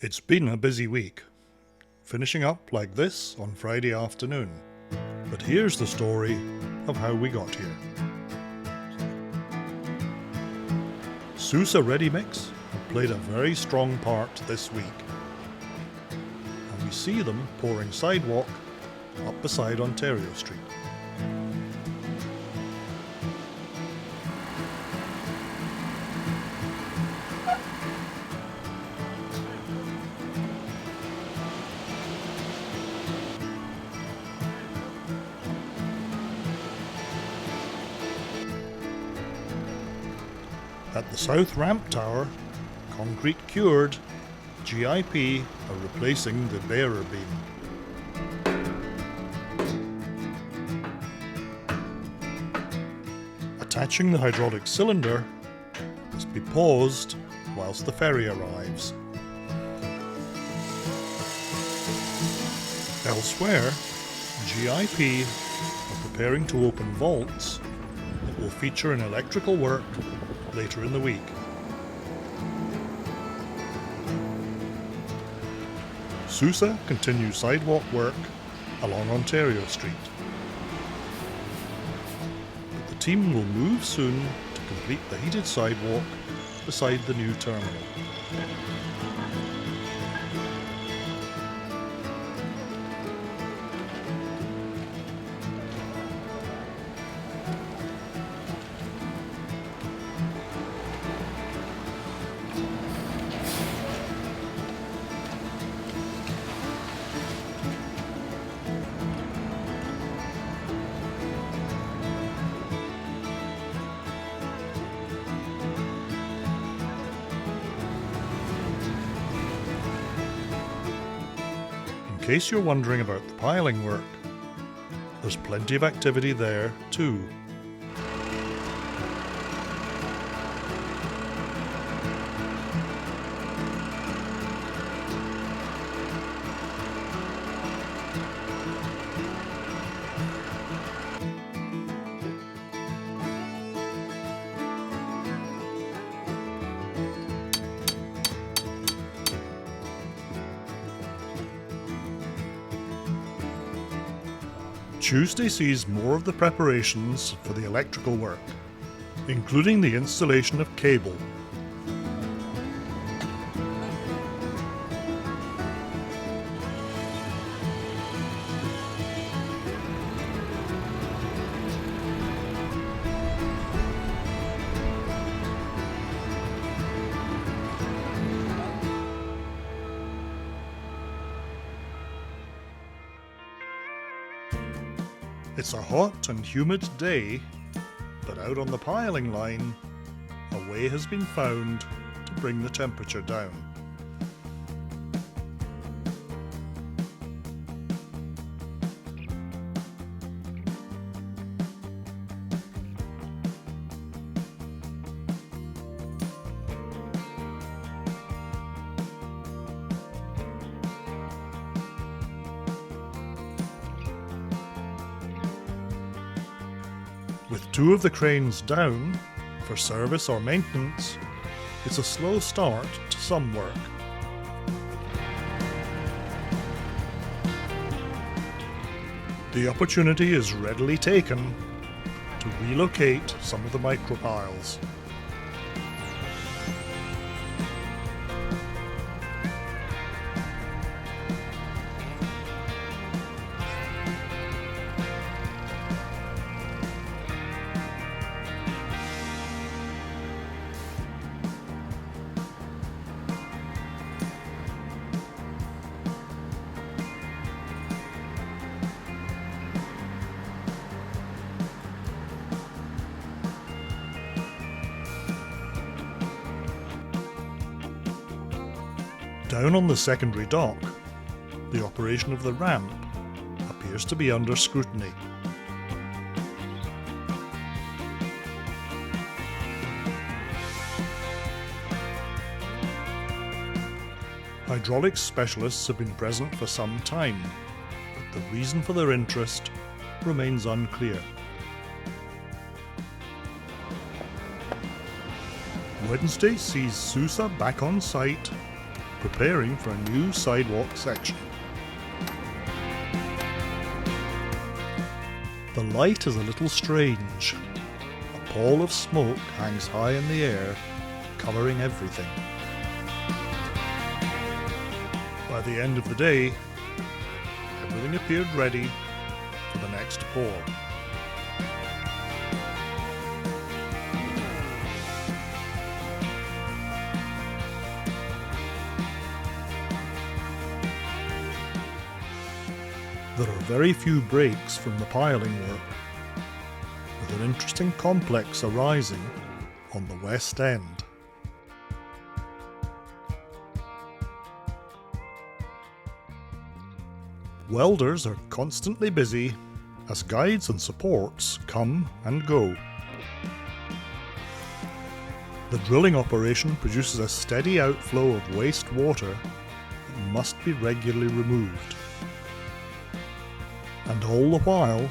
It's been a busy week, finishing up like this on Friday afternoon. But here's the story of how we got here. Sousa Ready Mix have played a very strong part this week. And we see them pouring sidewalk up beside Ontario Street. At the South Ramp Tower, concrete cured, GIP are replacing the bearer beam. Attaching the hydraulic cylinder must be paused whilst the ferry arrives. Elsewhere, GIP are preparing to open vaults that will feature in electrical work later in the week. Sousa continues sidewalk work along Ontario Street. But the team will move soon to complete the heated sidewalk beside the new terminal. In case you're wondering about the piling work, there's plenty of activity there too. Tuesday sees more of the preparations for the electrical work, including the installation of cable. It's a hot and humid day, but out on the piling line, a way has been found to bring the temperature down. With two of the cranes down for service or maintenance, it's a slow start to some work. The opportunity is readily taken to relocate some of the micropiles. Down on the secondary dock, the operation of the ramp appears to be under scrutiny. Hydraulics specialists have been present for some time, but the reason for their interest remains unclear. Wednesday sees Sousa back on site preparing for a new sidewalk section. The light is a little strange. A pall of smoke hangs high in the air, colouring everything. By the end of the day, everything appeared ready for the next pour. There are very few breaks from the piling work, with an interesting complex arising on the west end. Welders are constantly busy as guides and supports come and go. The drilling operation produces a steady outflow of waste water that must be regularly removed. And all the while,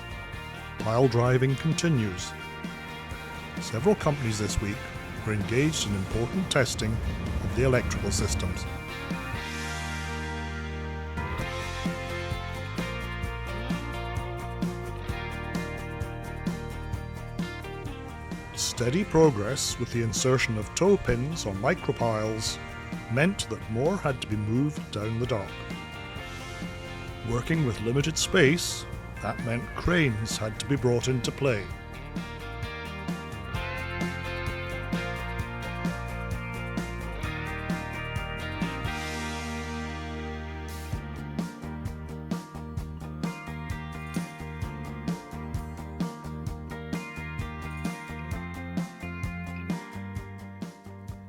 pile driving continues. Several companies this week were engaged in important testing of the electrical systems. Steady progress with the insertion of toe pins or micropiles meant that more had to be moved down the dock. Working with limited space, that meant cranes had to be brought into play.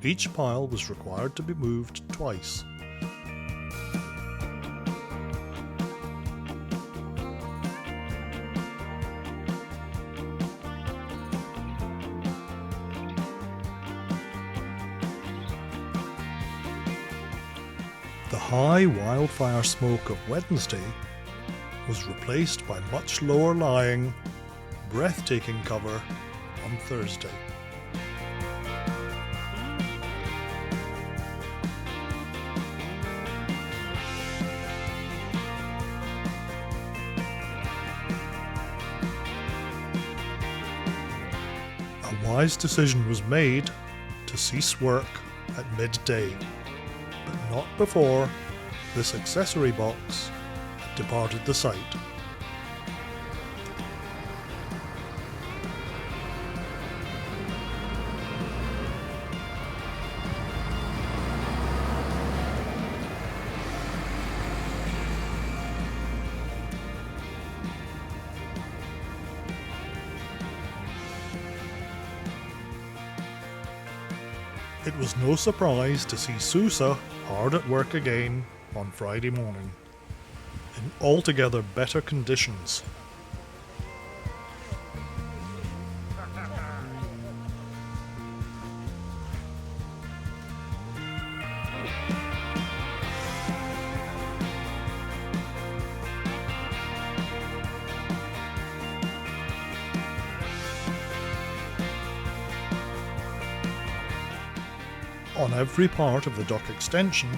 Each pile was required to be moved twice. The high wildfire smoke of Wednesday was replaced by much lower lying, breathtaking cover on Thursday. A wise decision was made to cease work at midday, but not before this accessory box had departed the site. It was no surprise to see Sousa hard at work again on Friday morning, in altogether better conditions. On every part of the dock extension,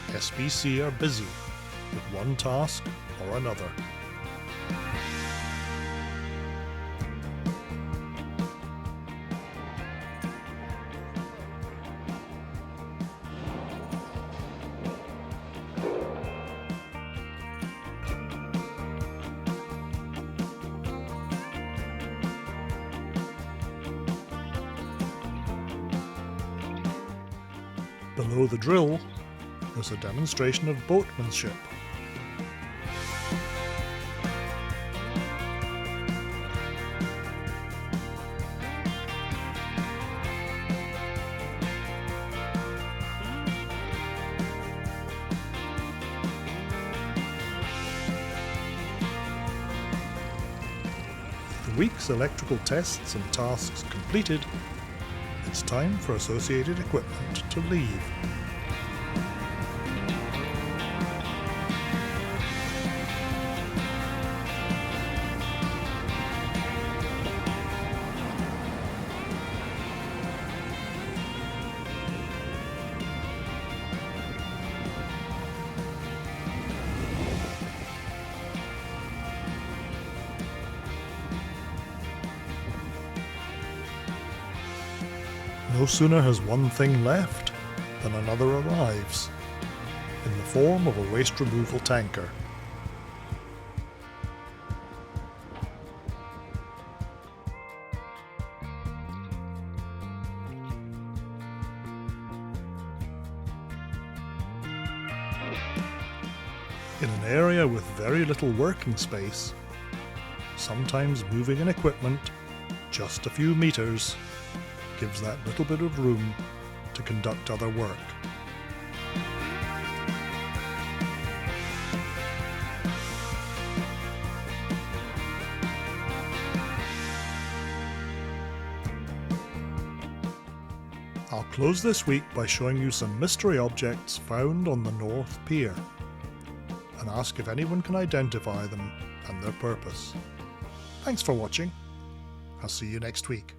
SBC are busy with one task or another. Below the drill, there's a demonstration of boatmanship. With the week's electrical tests and tasks completed, it's time for associated equipment to leave. No sooner has one thing left than another arrives, in the form of a waste removal tanker. In an area with very little working space, sometimes moving an equipment just a few meters gives that little bit of room to conduct other work. I'll close this week by showing you some mystery objects found on the North Pier, and ask if anyone can identify them and their purpose. Thanks for watching. I'll see you next week.